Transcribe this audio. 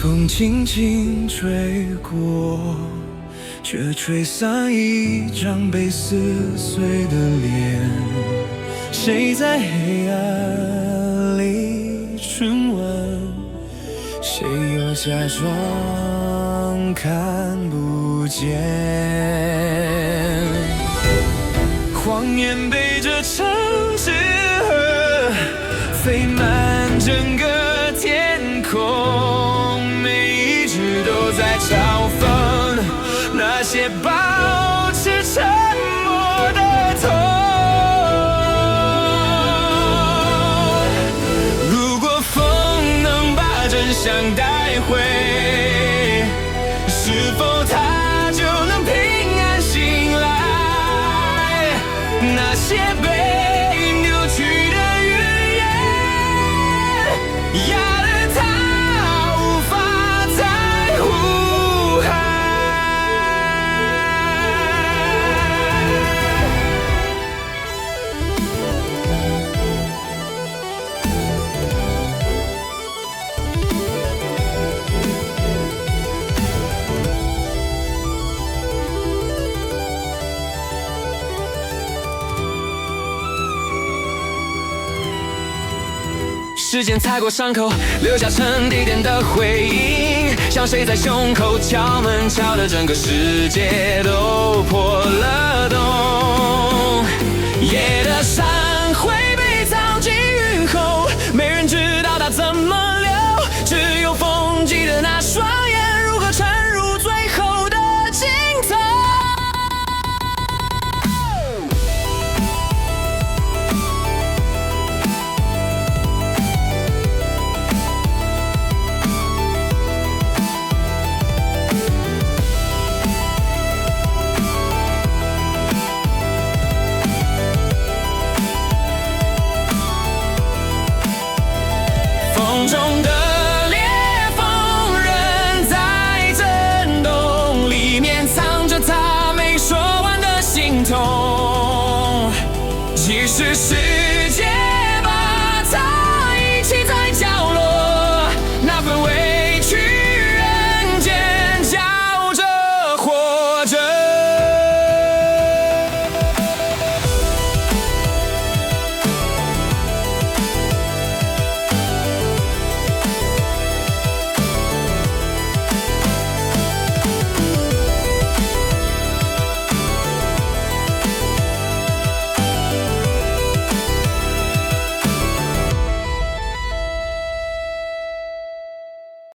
风轻轻吹过，却吹散一张被撕碎的脸。谁在黑暗里亲吻？谁又假装看不见？谎言背着城市河，飞满整个天空，每一只都在嘲讽那些保持沉默的痛。如果风能把真相带回，是否它就能平安醒来？那些被扭曲的语言，压得他无法再呼喊。时间踩过伤口，留下沉甸甸的回音，像谁在胸口敲门，敲得整个世界都破了洞。夜的山会被藏进雨后，没人知道它怎么流，只有风记得那双眼如何沉入最后的尽头。风中的裂缝仍在震动，里面藏着他没说完的心痛。即使世界